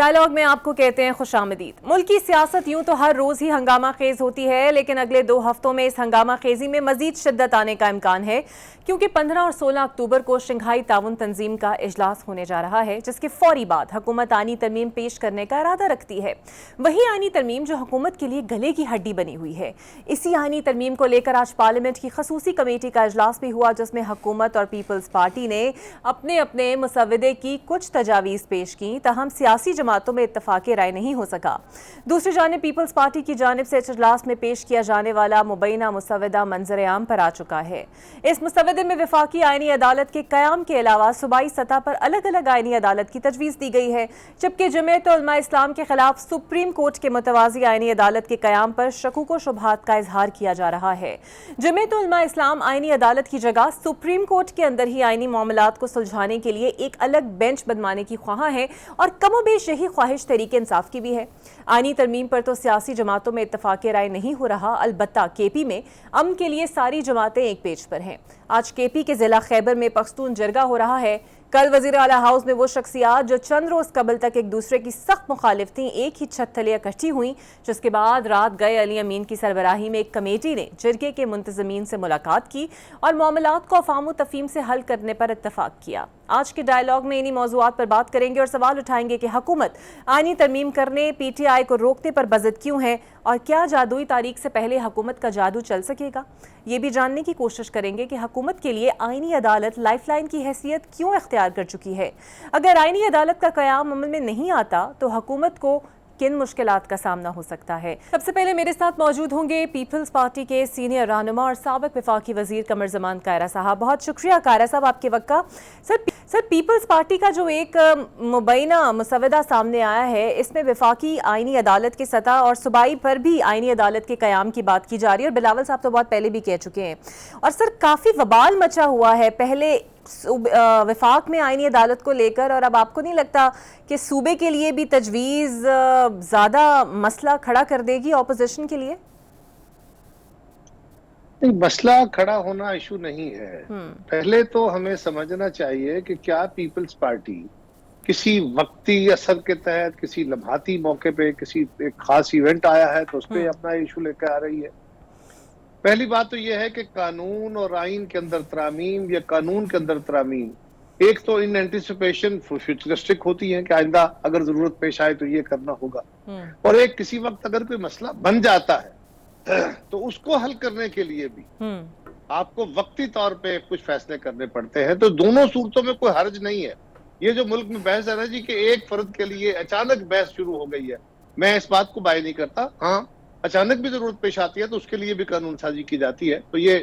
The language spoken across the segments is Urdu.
ڈائلاگ میں آپ کو کہتے ہیں خوش آمدید۔ ملک کی سیاست یوں تو ہر روز ہی ہنگامہ خیز ہوتی ہے، لیکن اگلے 2 ہفتوں میں اس ہنگامہ خیزی میں مزید شدت آنے کا امکان ہے، کیونکہ 15 اور 16 اکتوبر کو شنگھائی تعاون تنظیم کا اجلاس ہونے جا رہا ہے، جس کے فوری بعد حکومت آئینی ترمیم پیش کرنے کا ارادہ رکھتی ہے۔ وہی آئینی ترمیم جو حکومت کے لیے گلے کی ہڈی بنی ہوئی ہے۔ اسی آئینی ترمیم کو لے کر آج پارلیمنٹ کی خصوصی کمیٹی کا اجلاس بھی ہوا، جس میں حکومت اور پیپلز پارٹی نے اپنے مسودے کی کچھ تجاویز پیش کی، تاہم سیاسی جماعتوں میں اتفاق رائے نہیں ہو سکا۔ دوسری جانب پیپلز پارٹی کی جانب سے اجلاس میں پیش کیا جانے والا مبینہ مسودہ منظر عام پر آ چکا ہے۔ اس مسودے میں وفاقی آئینی عدالت کے قیام کے علاوہ صوبائی سطح پر الگ الگ آئینی عدالت کی تجویز دی گئی ہے، جبکہ جمعیت علماء اسلام کے خلاف سپریم کورٹ کے متوازی آئینی عدالت کے قیام پر شکوک و شبہات کا اظہار کیا جا رہا ہے۔ جمعیت علماء اسلام آئینی عدالت کی جگہ سپریم کورٹ کے اندر ہی آئینی معاملات کو سلجھانے کے لیے ایک الگ بینچ بنوانے کی خواہاں ہے، اور کم و بیش یہی خواہش تحریک انصاف کی بھی ہے۔ آئینی ترمیم پر تو سیاسی جماعتوں میں اتفاق رائے نہیں ہو رہا، البتہ کے پی میں امن کے لیے ساری جماعتیں ایک پیج پر ہیں۔ آج کے پی کے ضلع خیبر میں پختون جرگہ ہو رہا ہے۔ کل وزیر اعلیٰ ہاؤس میں وہ شخصیات جو چند روز قبل تک ایک دوسرے کی سخت مخالف تھیں، ایک ہی چھت تلے اکٹھی ہوئیں، جس کے بعد رات گئے علی امین کی سربراہی میں ایک کمیٹی نے جرگے کے منتظمین سے ملاقات کی اور معاملات کو افہام و تفہیم سے حل کرنے پر اتفاق کیا۔ آج کے ڈائلاگ میں انہی موضوعات پر بات کریں گے اور سوال اٹھائیں گے کہ حکومت آئینی ترمیم کرنے، پی ٹی آئی کو روکنے پر بضد کیوں ہے، اور کیا جادوئی تاریخ سے پہلے حکومت کا جادو چل سکے گا۔ یہ بھی جاننے کی کوشش کریں گے کہ حکومت کے لیے آئینی عدالت لائف لائن کی حیثیت کیوں اختیار کر چکی ہے۔ اگر آئینی عدالت کا قیام عمل میں نہیں آتا تو حکومت کو کن مشکلات کا سامنا ہو سکتا ہے۔ سب سے پہلے میرے ساتھ موجود ہوں گے پیپلز پارٹی کے سینئر رہنما اور سابق وفاقی وزیر قمر زمان کائرہ صاحب۔ بہت شکریہ کائرہ صاحب آپ کے وقت کا۔ سر پیپلز پارٹی کا جو ایک مبینہ مسودہ سامنے آیا ہے، اس میں وفاقی آئینی عدالت کی سطح اور صوبائی پر بھی آئینی عدالت کے قیام کی بات کی جا رہی ہے، اور بلاول صاحب تو بہت پہلے بھی کہہ چکے ہیں، اور سر کافی وبال مچا ہوا ہے پہلے وفاق میں آئینی عدالت کو لے کر، اور اب آپ کو نہیں لگتا کہ صوبے کے لیے بھی تجویز زیادہ مسئلہ کھڑا کر دے گی اپوزیشن کے لیے؟ نہیں، مسئلہ کھڑا ہونا ایشو نہیں ہے۔ پہلے تو ہمیں سمجھنا چاہیے کہ کیا پیپلز پارٹی کسی وقتی اثر کے تحت، کسی لمحاتی موقع پہ، کسی ایک خاص ایونٹ آیا ہے تو اس پہ اپنا ایشو لے کے آ رہی ہے۔ پہلی بات تو یہ ہے کہ قانون اور آئین کے اندر ترامیم یا قانون کے اندر ترامیم ایک تو ان اینٹیسپیشن فیوچرسٹک ہوتی ہیں کہ آئندہ اگر ضرورت پیش آئے تو یہ کرنا ہوگا، اور ایک کسی وقت اگر کوئی مسئلہ بن جاتا ہے تو اس کو حل کرنے کے لیے بھی آپ کو وقتی طور پہ کچھ فیصلے کرنے پڑتے ہیں۔ تو دونوں صورتوں میں کوئی حرج نہیں ہے۔ یہ جو ملک میں بحث ہے نا جی کہ ایک فرد کے لیے اچانک بحث شروع ہو گئی ہے، میں اس بات کو بائی نہیں کرتا۔ ہاں، اچانک بھی ضرورت پیش آتی ہے تو اس کے لیے بھی قانون سازی کی جاتی ہے، تو یہ،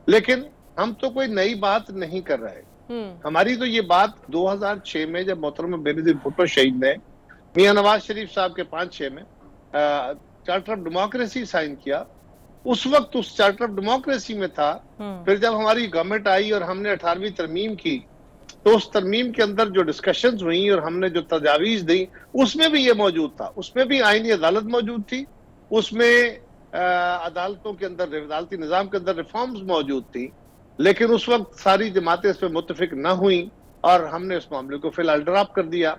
لیکن ہم تو کوئی نئی بات نہیں کر رہے۔ ہماری تو یہ بات 2006 میں جب محترم بینظیر بھٹو شہید نے میاں نواز شریف صاحب کے 5-6 میں چارٹر آف ڈیموکریسی سائن کیا، اس وقت اس چارٹر آف ڈیموکریسی میں تھا۔ پھر جب ہماری گورنمنٹ آئی اور ہم نے 18ویں ترمیم کی تو اس ترمیم کے اندر جو ڈسکشنز ہوئیں اور ہم نے جو تجاویز دی اس میں بھی یہ موجود تھا، اس میں بھی آئینی عدالت موجود تھی، اس میں عدالتوں کے اندر، عدالتی نظام کے اندر ریفارمز موجود تھی، لیکن اس وقت ساری جماعتیں اس پہ متفق نہ ہوئیں اور ہم نے اس معاملے کو فی الحال ڈراپ کر دیا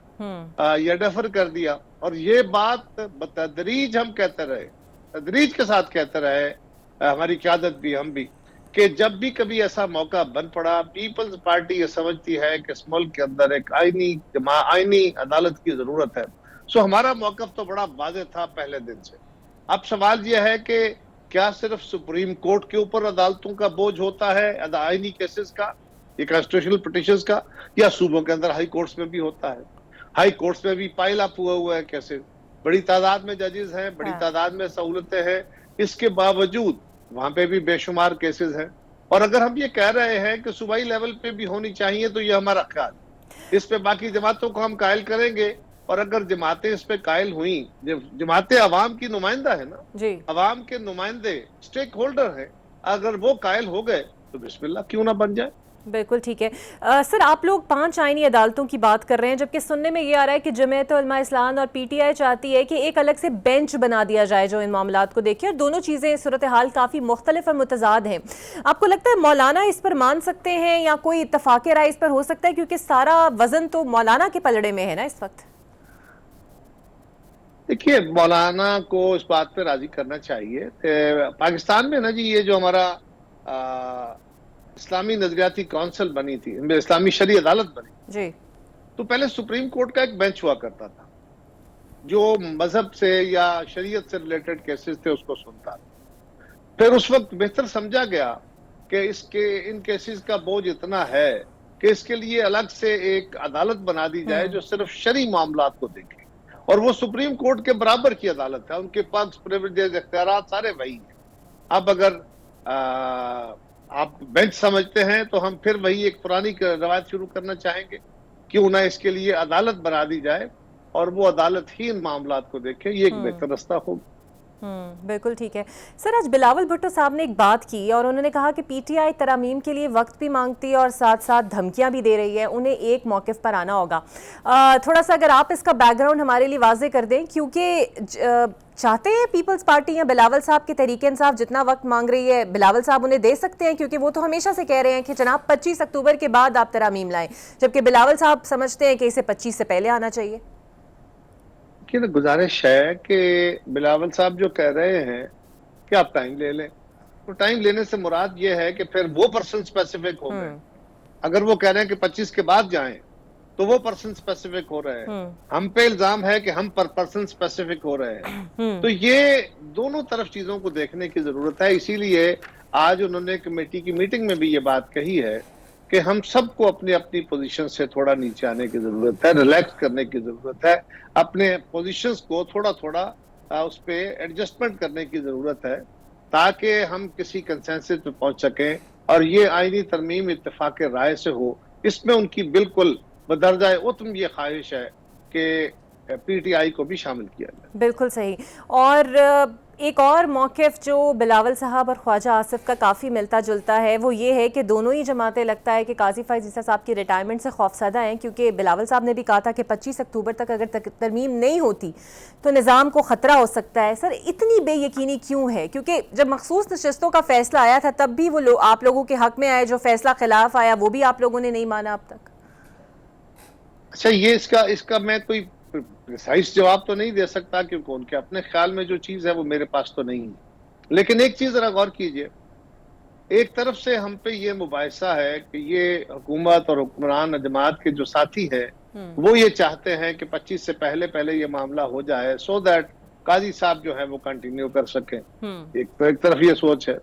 یا ڈیفر کر دیا۔ اور یہ بات بتدریج ہم کہتے رہے، تدریج کے ساتھ کہتے رہے، ہماری قیادت بھی، ہم بھی، کہ جب بھی کبھی ایسا موقع بن پڑا، پیپلز پارٹی یہ سمجھتی ہے کہ اس ملک کے اندر ایک آئینی عدالت کی ضرورت ہے۔ سو ہمارا موقف تو بڑا واضح تھا پہلے دن سے۔ اب سوال یہ ہے کہ کیا صرف سپریم کورٹ کے اوپر عدالتوں کا بوجھ ہوتا ہے آئینی کیسز کا، یہ کانسٹیٹیوشنل پٹیشنز کا، یا صوبوں کے اندر ہائی کورٹس میں بھی ہوتا ہے؟ ہائی کورٹس میں بھی پائل اپ ہوا ہے کیسز، بڑی تعداد میں ججز ہیں، بڑی تعداد میں سہولتیں ہیں، اس کے باوجود وہاں پہ بھی بے شمار کیسز ہیں۔ اور اگر ہم یہ کہہ رہے ہیں کہ صوبائی لیول پہ بھی ہونی چاہیے تو یہ ہمارا خیال، اس پہ باقی جماعتوں کو ہم قائل کریں گے، اور اگر جماعتیں اس پہ قائل ہوئیں، جماعتیں عوام کی نمائندہ ہے نا، عوام کے نمائندے اسٹیک ہولڈر ہیں، اگر وہ قائل ہو گئے تو بسم اللہ کیوں نہ بن جائے۔ بالکل ٹھیک ہے۔ سر آپ لوگ 5 آئینی عدالتوں کی بات کر رہے ہیں، جبکہ سننے میں یہ آ رہا ہے کہ جمعیت علماء اسلام اور پی ٹی آئی چاہتی ہے کہ ایک الگ سے بینچ بنا دیا جائے جو ان معاملات کو دیکھے، اور دونوں چیزیں صورتحال کافی مختلف اور متضاد ہیں۔ آپ کو لگتا ہے مولانا اس پر مان سکتے ہیں یا کوئی اتفاق رائے اس پر ہو سکتا ہے، کیونکہ سارا وزن تو مولانا کے پلڑے میں ہے نا اس وقت؟ دیکھیے مولانا کو اس بات پہ راضی کرنا چاہیے. پاکستان میں نا جی یہ جو ہمارا اسلامی نظریاتی کونسل بنی تھی, اسلامی شرعی عدالت بنی جی, تو پہلے سپریم کورٹ کا ایک بینچ ہوا کرتا تھا جو مذہب سے یا شریعت سے ریلیٹڈ کیسز تھے اس کو سنتا تھا. پھر اس وقت بہتر سمجھا گیا کہ ان کیسز کا بوجھ اتنا ہے کہ اس کے لیے الگ سے ایک عدالت بنا دی جائے جو صرف شرعی معاملات کو دیکھے, اور وہ سپریم کورٹ کے برابر کی عدالت ہے. ان کے پاس پریویلیجز اختیارات سارے وہی ہیں. اب اگر آپ بینچ سمجھتے ہیں تو ہم پھر وہی ایک پرانی روایت شروع کرنا چاہیں گے, کیوں نہ اس کے لیے عدالت بنا دی جائے اور وہ عدالت ہی ان معاملات کو دیکھے. یہ ایک بہتر رستہ ہوگا. بالکل ٹھیک ہے سر. آج بلاول بھٹو صاحب نے ایک بات کی اور انہوں نے کہا کہ پی ٹی آئی ترامیم کے لیے وقت بھی مانگتی ہے اور ساتھ ساتھ دھمکیاں بھی دے رہی ہے, انہیں ایک موقف پر آنا ہوگا. تھوڑا سا اگر آپ اس کا بیک گراؤنڈ ہمارے لیے واضح کر دیں, کیونکہ چاہتے ہیں پیپلز پارٹی یا بلاول صاحب کی تحریک انصاف جتنا وقت مانگ رہی ہے بلاول صاحب انہیں دے سکتے ہیں, کیونکہ وہ تو ہمیشہ سے کہہ رہے ہیں کہ جناب 25 اکتوبر کے بعد آپ ترامیم لائیں, جبکہ بلاول صاحب سمجھتے ہیں کہ اسے 25 سے پہلے آنا چاہیے. کہ گزارش ہے کہ بلاول صاحب جو کہہ رہے ہیں کہ آپ ٹائم لے لیں, تو ٹائم لینے سے مراد یہ ہے کہ پھر وہ پرسن اسپیسیفک ہو گئے. اگر وہ کہہ رہے ہیں کہ 25 کے بعد جائیں تو وہ پرسن اسپیسیفک ہو رہے ہیں. ہم پہ الزام ہے کہ ہم پر پرسن اسپیسیفک ہو رہے ہیں. تو یہ دونوں طرف چیزوں کو دیکھنے کی ضرورت ہے. اسی لیے آج انہوں نے کمیٹی کی میٹنگ میں بھی یہ بات کہی ہے کہ ہم سب کو اپنی اپنی پوزیشن سے تھوڑا نیچے آنے کی ضرورت ہے, ریلیکس کرنے کی ضرورت ہے, اپنے پوزیشنز کو تھوڑا تھوڑا اس پہ ایڈجسٹمنٹ کرنے کی ضرورت ہے تاکہ ہم کسی کنسنسس پہ پہنچ سکیں اور یہ آئینی ترمیم اتفاق رائے سے ہو. اس میں ان کی بالکل بدرجہ اتم یہ خواہش ہے کہ پی ٹی آئی کو بھی شامل کیا جائے. بالکل صحیح. اور ایک اور موقف جو بلاول صاحب اور خواجہ آصف کا کافی ملتا جلتا ہے وہ یہ ہے کہ دونوں ہی جماعتیں لگتا ہے کہ قاضی فائز عیسیٰ صاحب کی ریٹائرمنٹ سے خوفزدہ ہیں, کیونکہ بلاول صاحب نے بھی کہا تھا کہ 25 اکتوبر تک اگر ترمیم نہیں ہوتی تو نظام کو خطرہ ہو سکتا ہے. سر اتنی بے یقینی کیوں ہے؟ کیونکہ جب مخصوص نشستوں کا فیصلہ آیا تھا تب بھی وہ آپ لوگوں کے حق میں آئے, جو فیصلہ خلاف آیا وہ بھی آپ لوگوں نے نہیں مانا اب تک. اچھا, یہ اس کا میں کوئی پریسائز جواب تو نہیں دے سکتا کیونکہ ان کے اپنے خیال میں جو چیز ہے وہ میرے پاس تو نہیں ہے. لیکن ایک چیز ذرا غور کیجئے, ایک طرف سے ہم پہ یہ مباحثہ ہے کہ یہ حکومت اور حکمران جماعت کے جو ساتھی ہیں وہ یہ چاہتے ہیں کہ 25 سے پہلے یہ معاملہ ہو جائے سو دیٹ قاضی صاحب جو ہے وہ کنٹینیو کر سکیں. ایک طرف یہ سوچ ہے.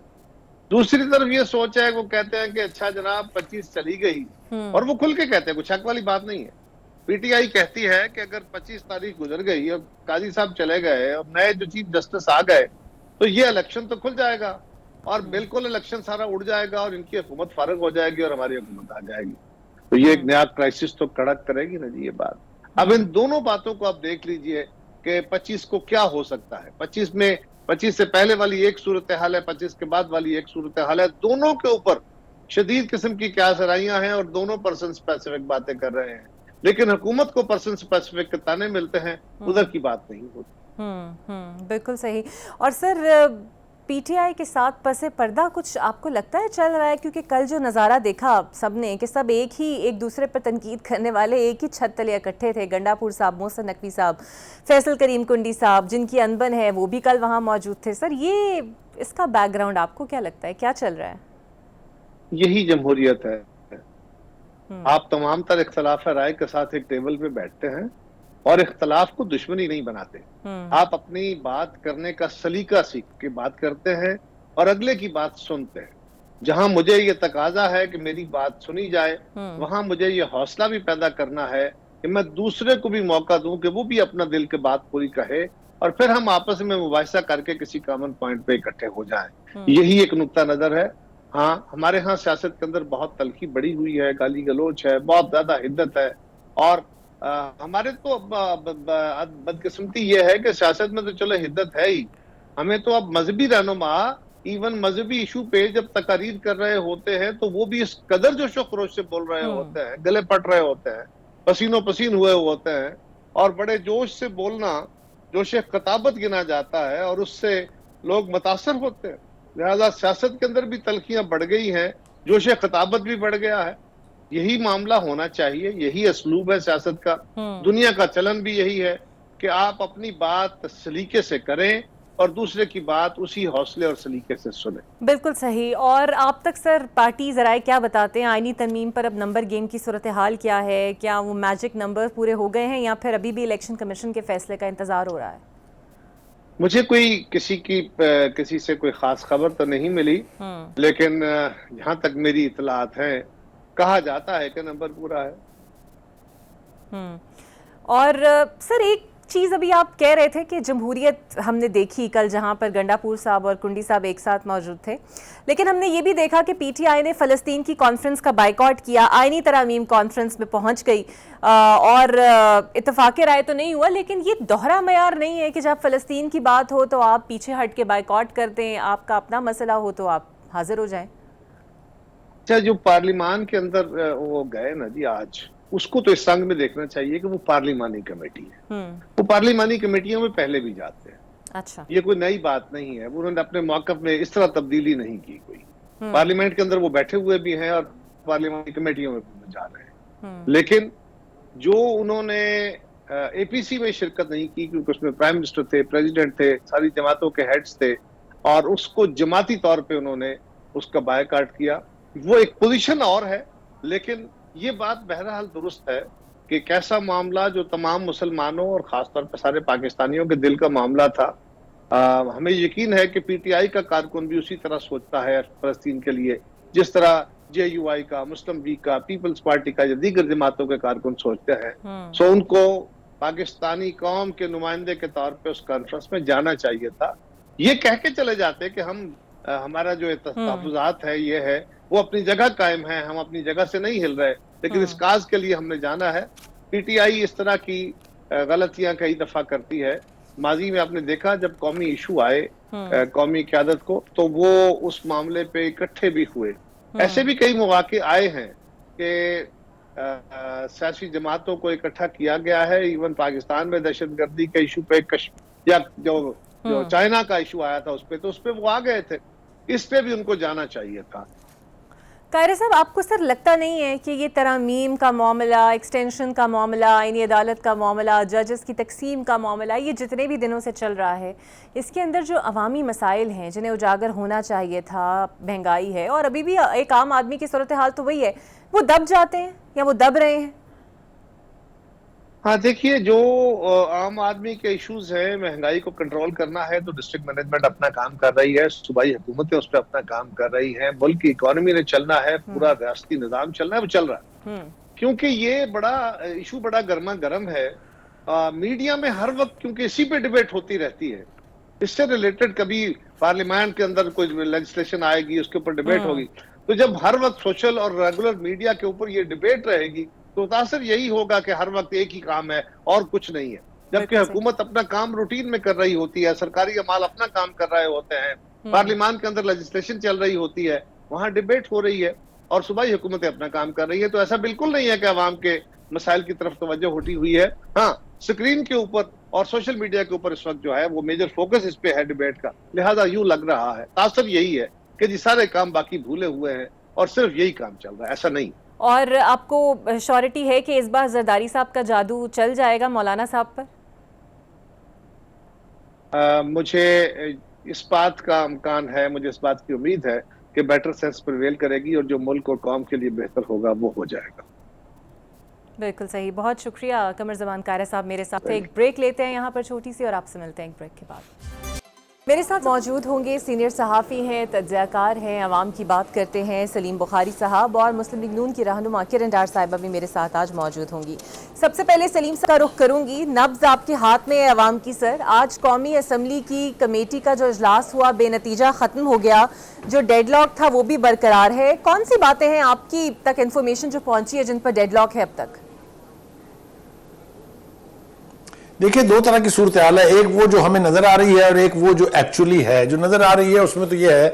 دوسری طرف یہ سوچ ہے, وہ کہتے ہیں کہ اچھا جناب 25 چلی گئی, اور وہ کھل کے کہتے ہیں, کچھ حق والی بات نہیں ہے. پی ٹی آئی کہتی ہے کہ اگر 25 تاریخ گزر گئی اور قاضی صاحب چلے گئے اور نئے جو چیف جسٹس آ گئے تو یہ الیکشن تو کھل جائے گا اور بالکل الیکشن سارا اڑ جائے گا اور ان کی حکومت فارغ ہو جائے گی اور ہماری حکومت آ جائے گی. تو یہ ایک نیا کرائسس تو کڑک کرے گی نا جی یہ بات. اب ان دونوں باتوں کو آپ دیکھ لیجئے کہ 25 کو کیا ہو سکتا ہے. 25 سے پہلے والی ایک صورتحال ہے, 25 کے بعد والی ایک صورتحال ہے. دونوں کے اوپر شدید قسم کی کیا سرائیاں ہیں اور دونوں پرسن اسپیسیفک باتیں کر رہے ہیں, لیکن حکومت کو پرسن اسپیسیفک کے تانے ملتے ہیں, ادھر کی بات نہیں ہوتی. بالکل صحیح. اور سر پی ٹی آئی کے ساتھ پس پردہ کچھ آپ کو لگتا ہے چل رہا ہے؟ کیونکہ کل جو نظارہ دیکھا سب نے کہ سب ایک دوسرے پر تنقید کرنے والے ایک ہی چھت تلے اکٹھے تھے. گنڈا پور صاحب, محسن نقوی صاحب, فیصل کریم کنڈی صاحب جن کی انبن ہے وہ بھی کل وہاں موجود تھے. سر یہ اس کا بیک گراؤنڈ آپ کو کیا لگتا ہے, کیا چل رہا ہے؟ یہی جمہوریت ہے. آپ تمام تر اختلاف رائے کے ساتھ ایک ٹیبل پہ بیٹھتے ہیں اور اختلاف کو دشمنی نہیں بناتے. آپ اپنی بات کرنے کا سلیقہ سیکھ کے بات کرتے ہیں اور اگلے کی بات سنتے ہیں. جہاں مجھے یہ تقاضا ہے کہ میری بات سنی جائے وہاں مجھے یہ حوصلہ بھی پیدا کرنا ہے کہ میں دوسرے کو بھی موقع دوں کہ وہ بھی اپنا دل کی بات پوری کہے اور پھر ہم آپس میں مباحثہ کر کے کسی کامن پوائنٹ پہ اکٹھے ہو جائیں. یہی ایک نقطہ نظر ہے. ہاں, ہمارے ہاں سیاست کے اندر بہت تلخی بڑی ہوئی ہے, گالی گلوچ ہے, بہت زیادہ حدت ہے, اور ہمارے تو بدقسمتی یہ ہے کہ سیاست میں تو چلو حدت ہے ہی, ہمیں تو اب مذہبی رہنما ایون مذہبی ایشو پہ جب تقاریر کر رہے ہوتے ہیں تو وہ بھی اس قدر جوش و خروش سے بول رہے ہوتے ہیں, گلے پٹ رہے ہوتے ہیں, پسینوں پسین ہوئے ہوتے ہیں, اور بڑے جوش سے بولنا جوش خطابت گنا جاتا ہے اور اس سے لوگ متاثر ہوتے ہیں. لہذا سیاست کے اندر بھی تلخیاں بڑھ گئی ہیں, جوش خطابت بھی بڑھ گیا ہے. یہی معاملہ ہونا چاہیے, یہی اسلوب ہے سیاست کا, دنیا کا چلن بھی یہی ہے. کہ آپ اپنی بات سلیقے سے کریں اور دوسرے کی بات اسی حوصلے اور سلیقے سے سنیں. بالکل صحیح. اور آپ تک سر پارٹی ذرائع کیا بتاتے ہیں آئینی ترمیم پر اب نمبر گیم کی صورتحال کیا ہے؟ کیا وہ میجک نمبر پورے ہو گئے ہیں یا پھر ابھی بھی الیکشن کمیشن کے فیصلے کا انتظار ہو رہا ہے؟ مجھے کسی سے کوئی خاص خبر تو نہیں ملی، لیکن جہاں تک میری اطلاعات ہیں کہا جاتا ہے کہ نمبر پورا ہے. اور سر ایک چیز ابھی آپ کہہ رہے تھے کہ جمہوریت ہم نے دیکھی کل جہاں پر گنڈا پور صاحب اور کنڈی صاحب ایک ساتھ موجود تھے، لیکن ہم نے یہ بھی دیکھا کہ پی ٹی آئی نے فلسطین کی کانفرنس کا بائیکاٹ کیا، آئینی ترامیم کانفرنس میں پہنچ گئی اور اتفاق رائے تو نہیں ہوا، لیکن یہ دوہرا معیار نہیں ہے کہ جب فلسطین کی بات ہو تو آپ پیچھے ہٹ کے بائیکاٹ کر دیں، آپ کا اپنا مسئلہ ہو تو آپ حاضر ہو جائیں؟ اچھا، جو پارلیمان کے اندر وہ گئے نا جی آج، اس کو تو اس سنگ میں دیکھنا چاہیے کہ وہ پارلیمانی کمیٹی ہے. وہ پارلیمانی کمیٹیوں میں پہلے بھی جاتے ہیں. اچھا، یہ کوئی نئی بات نہیں ہے. انہوں نے اپنے موقف میں اس طرح تبدیلی نہیں کی کوئی. پارلیمنٹ کے اندر وہ بیٹھے ہوئے بھی ہیں اور پارلیمانی کمیٹیوں میں بھی جا رہے ہیں. لیکن جو انہوں نے اے پی سی میں شرکت نہیں کی کیونکہ اس میں پرائم منسٹر تھے، پریزیڈنٹ تھے، ساری جماعتوں کے ہیڈز تھے اور اس کو جماعتی طور پہ انہوں نے اس کا بائیکاٹ کیا. وہ ایک پوزیشن اور ہے، لیکن یہ بات بہرحال درست ہے کہ کیسا معاملہ جو تمام مسلمانوں اور خاص طور پہ سارے پاکستانیوں کے دل کا معاملہ تھا. ہمیں یقین ہے کہ پی ٹی آئی کا کارکن بھی اسی طرح سوچتا ہے فلسطین کے لیے جس طرح جے یو آئی کا، مسلم لیگ کا، پیپلز پارٹی کا یا دیگر جماعتوں کے کارکن سوچتے ہیں. سو ان کو پاکستانی قوم کے نمائندے کے طور پہ اس کانفرنس میں جانا چاہیے تھا. یہ کہہ کے چلے جاتے کہ ہمارا جو تحفظات ہے یہ ہے، وہ اپنی جگہ قائم ہے، ہم اپنی جگہ سے نہیں ہل رہے، لیکن اس کاز کے لیے ہم نے جانا ہے. پی ٹی آئی اس طرح کی غلطیاں کئی دفعہ کرتی ہے. ماضی میں آپ نے دیکھا جب قومی ایشو آئے قومی قیادت کو تو وہ اس معاملے پہ اکٹھے بھی ہوئے. ایسے بھی کئی مواقع آئے ہیں کہ سیاسی جماعتوں کو اکٹھا کیا گیا ہے. ایون پاکستان میں دہشت گردی کے ایشو پہ یا جو چائنا کا ایشو آیا تھا اس پہ وہ آ گئے تھے. اس پہ بھی ان کو جانا چاہیے تھا. قاہرہ صاحب، آپ کو سر لگتا نہیں ہے کہ یہ ترامیم کا معاملہ، ایکسٹینشن کا معاملہ، آئینی عدالت کا معاملہ، ججز کی تقسیم کا معاملہ، یہ جتنے بھی دنوں سے چل رہا ہے، اس کے اندر جو عوامی مسائل ہیں جنہیں اجاگر ہونا چاہیے تھا، مہنگائی ہے اور ابھی بھی ایک عام آدمی کی صورتحال تو وہی ہے، وہ دب جاتے ہیں یا وہ دب رہے ہیں؟ ہاں دیکھیے، جو عام آدمی کے ایشوز ہیں، مہنگائی کو کنٹرول کرنا ہے تو ڈسٹرکٹ مینجمنٹ اپنا کام کر رہی ہے، صوبائی حکومتیں اس پہ اپنا کام کر رہی ہیں، ملک کی اکانومی نے چلنا ہے، پورا ریاستی نظام چلنا ہے، وہ چل رہا ہے. کیونکہ یہ ایشو بڑا گرما گرم ہے. میڈیا میں ہر وقت کیونکہ اسی پہ ڈیبیٹ ہوتی رہتی ہے. اس سے ریلیٹڈ کبھی پارلیمنٹ کے اندر کوئی لیجسلیشن آئے گی، اس کے اوپر ڈیبیٹ ہوگی، تو جب ہر وقت سوشل اور ریگولر میڈیا کے اوپر یہ ڈیبیٹ رہے گی تو تاثر یہی ہوگا کہ ہر وقت ایک ہی کام ہے اور کچھ نہیں ہے. جبکہ حکومت اپنا کام روٹین میں کر رہی ہوتی ہے، سرکاری عمال اپنا کام کر رہے ہوتے ہیں، پارلیمان کے اندر لیجسلیشن چل رہی ہوتی ہے، وہاں ڈیبیٹ ہو رہی ہے اور صوبائی حکومتیں اپنا کام کر رہی ہے. تو ایسا بالکل نہیں ہے کہ عوام کے مسائل کی طرف توجہ ہٹی ہوئی ہے. ہاں، سکرین کے اوپر اور سوشل میڈیا کے اوپر اس وقت جو ہے وہ میجر فوکس اس پہ ہے ڈیبیٹ کا، لہذا یوں لگ رہا ہے، تاثر یہی ہے کہ جی سارے کام باقی بھولے ہوئے ہیں اور صرف یہی کام چل رہا ہے. ایسا نہیں. اور آپ کو شیورٹی ہے کہ اس بار زرداری صاحب کا جادو چل جائے گا مولانا صاحب پر؟ مجھے اس بات کا امکان ہے، مجھے اس بات کی امید ہے کہ بیٹر سینس پریویل کرے گی اور جو ملک اور قوم کے لیے بہتر ہوگا وہ ہو جائے گا. بالکل صحیح. بہت شکریہ قمر زمان قاہرہ صاحب میرے ساتھ. ایک بریک لیتے ہیں یہاں پر چھوٹی سی اور آپ سے ملتے ہیں ایک بریک کے بعد. میرے ساتھ موجود ہوں گے سینئر صحافی ہیں، تجزیہ کار ہیں، عوام کی بات کرتے ہیں، سلیم بخاری صاحب، اور مسلم لیگ نون کی رہنما کرن ڈار صاحبہ بھی میرے ساتھ آج موجود ہوں گی. سب سے پہلے سلیم صاحب کا رخ کروں گی. نبض آپ کے ہاتھ میں ہے عوام کی. سر، آج قومی اسمبلی کی کمیٹی کا جو اجلاس ہوا بے نتیجہ ختم ہو گیا، جو ڈیڈ لاک تھا وہ بھی برقرار ہے. کون سی باتیں ہیں آپ کی تک انفارمیشن جو پہنچی ہے جن پر ڈیڈ لاک ہے اب تک؟ دیکھیں، دو طرح کی صورتحال ہے. ایک وہ جو ہمیں نظر آ رہی ہے اور ایک وہ جو ایکچولی ہے. جو نظر آ رہی ہے اس میں تو یہ ہے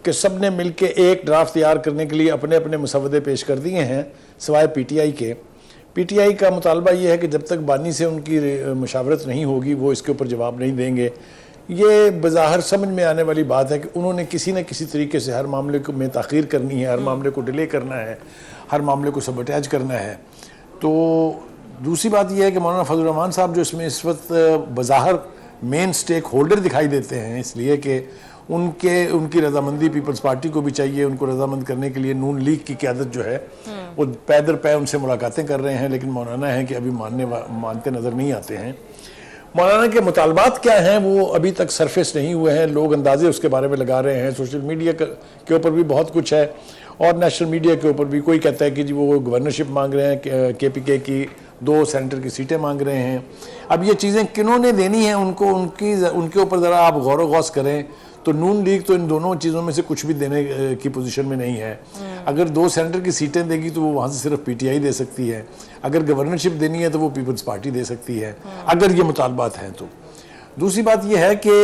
کہ سب نے مل کے ایک ڈرافٹ تیار کرنے کے لیے اپنے اپنے مسودے پیش کر دیے ہیں سوائے پی ٹی آئی کے. پی ٹی آئی کا مطالبہ یہ ہے کہ جب تک بانی سے ان کی مشاورت نہیں ہوگی وہ اس کے اوپر جواب نہیں دیں گے. یہ بظاہر سمجھ میں آنے والی بات ہے کہ انہوں نے کسی نہ کسی طریقے سے ہر معاملے کو میں تاخیر کرنی ہے، ہر معاملے کو ڈیلے کرنا ہے، ہر معاملے کو سبوٹیج کرنا ہے. تو دوسری بات یہ ہے کہ مولانا فضل الرحمان صاحب جو اس میں اس وقت بظاہر مین سٹیک ہولڈر دکھائی دیتے ہیں، اس لیے کہ ان کی رضامندی پیپلز پارٹی کو بھی چاہیے، ان کو رضامند کرنے کے لیے نون لیگ کی قیادت جو ہے وہ پے در پے ان سے ملاقاتیں کر رہے ہیں، لیکن مولانا ہیں کہ ابھی مانتے نظر نہیں آتے ہیں۔ مولانا کے مطالبات کیا ہیں وہ ابھی تک سرفیس نہیں ہوئے ہیں، لوگ اندازے اس کے بارے میں لگا رہے ہیں، سوشل میڈیا کے اوپر بھی بہت کچھ ہے اور نیشنل میڈیا کے اوپر بھی۔ کوئی کہتا ہے کہ جی وہ گورنرشپ مانگ رہے ہیں، کے پی کے کی 2 سینیٹر کی سیٹیں مانگ رہے ہیں۔ اب یہ چیزیں کنہوں نے دینی ہیں ان کو، ان کے اوپر ذرا آپ غور و غوص کریں تو نون لیگ تو ان دونوں چیزوں میں سے کچھ بھی دینے کی پوزیشن میں نہیں ہے۔ اگر 2 سینیٹر کی سیٹیں دے گی تو وہ وہاں سے صرف پی ٹی آئی دے سکتی ہے، اگر گورنرشپ دینی ہے تو وہ پیپلز پارٹی دے سکتی ہے، اگر یہ مطالبات ہیں تو۔ دوسری بات یہ ہے کہ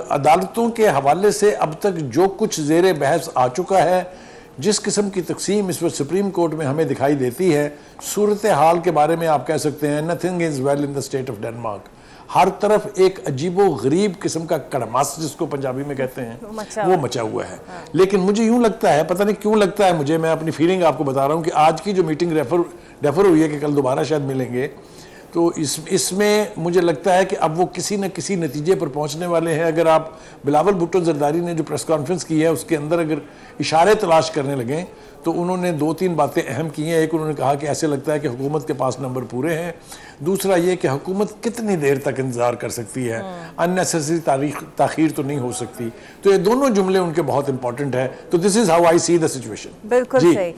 عدالتوں کے حوالے سے اب تک جو کچھ زیر بحث آ چکا ہے، جس قسم کی تقسیم اس وقت سپریم کورٹ میں ہمیں دکھائی دیتی ہے، صورتحال کے بارے میں آپ کہہ سکتے ہیں nothing is well in the state of Denmark۔ ہر طرف ایک عجیب و غریب قسم کا کڑماس جس کو پنجابی میں کہتے ہیں وہ مچا ہوا ہے۔ لیکن مجھے یوں لگتا ہے، پتہ نہیں کیوں لگتا ہے مجھے، میں اپنی فیلنگ آپ کو بتا رہا ہوں کہ آج کی جو میٹنگ ریفر ہوئی ہے کہ کل دوبارہ شاید ملیں گے، تو اس میں مجھے لگتا ہے کہ اب وہ کسی نہ کسی نتیجے پر پہنچنے والے ہیں۔ اگر آپ بلاول بھٹو زرداری نے جو پریس کانفرنس کی ہے اس کے اندر اگر اشارے تلاش کرنے لگیں تو انہوں نے 2-3 باتیں اہم کی ہیں۔ ایک انہوں نے کہا کہ ایسے لگتا ہے کہ حکومت کے پاس نمبر پورے ہیں، دوسرا یہ کہ حکومت کتنی دیر تک انتظار کر سکتی ہے، اننیسیسری تاخیر تو نہیں ہو سکتی۔ تو یہ دونوں جملے ان کے بہت امپورٹنٹ ہیں۔ تو دس is how I C the situation. بالکل صحیح۔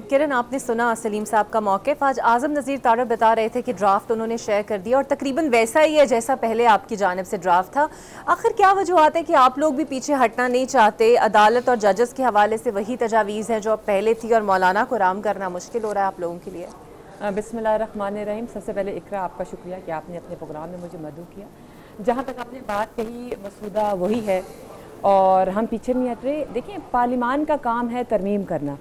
کرن، آپ نے سنا سلیم صاحب کا موقف، آج اعظم نذیر طارق بتا رہے تھے کہ ڈرافٹ انہوں نے شیئر کر دیا اور تقریباً ویسا ہی ہے جیسا پہلے آپ کی جانب سے ڈرافٹ تھا۔ آخر کیا وجوہات ہے کہ آپ لوگ بھی پیچھے ہٹنا نہیں چاہتے؟ عدالت اور ججز کے حوالے سے وہی تجاویز ہے جو اب پہلے تھی اور مولانا کو رام کرنا مشکل ہو رہا ہے آپ لوگوں کے لیے؟ بسم اللہ الرحمن الرحیم۔ سب سے پہلے اقرا آپ کا شکریہ کہ آپ نے اپنے پروگرام میں مجھے مدعو کیا۔ جہاں تک آپ نے بات کہی مسودہ وہی ہے اور ہم پیچھے نہیں ہٹ رہے۔ دیکھیں، پارلیمان کا کام ہے ترمیم کرنا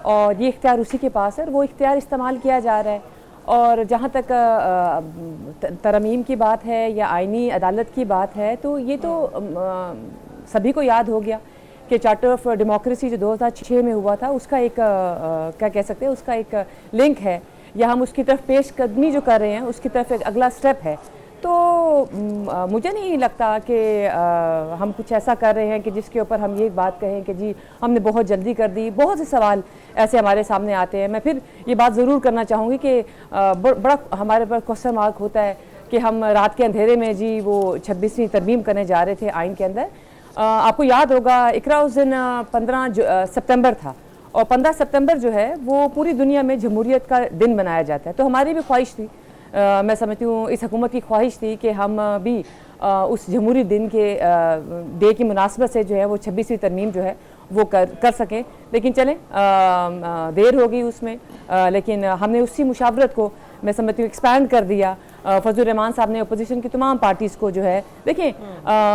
اور یہ اختیار اسی کے پاس ہے اور وہ اختیار استعمال کیا جا رہا ہے۔ اور جہاں تک ترمیم کی بات ہے یا آئینی عدالت کی بات ہے تو یہ تو سبھی کو یاد ہو گیا کہ چارٹر آف ڈیموکریسی جو 2006 میں ہوا تھا اس کا ایک کیا کہہ سکتے ہیں، اس کا ایک لنک ہے، یا ہم اس کی طرف پیش قدمی جو کر رہے ہیں اس کی طرف ایک اگلا سٹیپ ہے۔ تو مجھے نہیں لگتا کہ ہم کچھ ایسا کر رہے ہیں کہ جس کے اوپر ہم یہ بات کہیں کہ جی ہم نے بہت جلدی کر دی۔ بہت سے سوال ایسے ہمارے سامنے آتے ہیں۔ میں پھر یہ بات ضرور کرنا چاہوں گی کہ بڑا ہمارے پر کوسچن مارک ہوتا ہے کہ ہم رات کے اندھیرے میں جی وہ 26ویں ترمیم کرنے جا رہے تھے آئین کے اندر۔ آپ کو یاد ہوگا اقرا اس دن 15 سپتمبر تھا اور 15 سپتمبر جو ہے وہ پوری دنیا میں جمہوریت کا دن منایا جاتا ہے۔ تو ہماری بھی خواہش تھی، میں سمجھتی ہوں اس حکومت کی خواہش تھی کہ ہم بھی اس جمہوری دن کے ڈے کی مناسبت سے جو ہے وہ 26ویں ترمیم جو ہے وہ کر سکیں۔ لیکن چلیں دیر ہو گئی اس میں، لیکن ہم نے اسی مشاورت کو میں سمجھتی ہوں ایکسپینڈ کر دیا۔ فضل الرحمان صاحب نے اپوزیشن کی تمام پارٹیز کو جو ہے، دیکھیں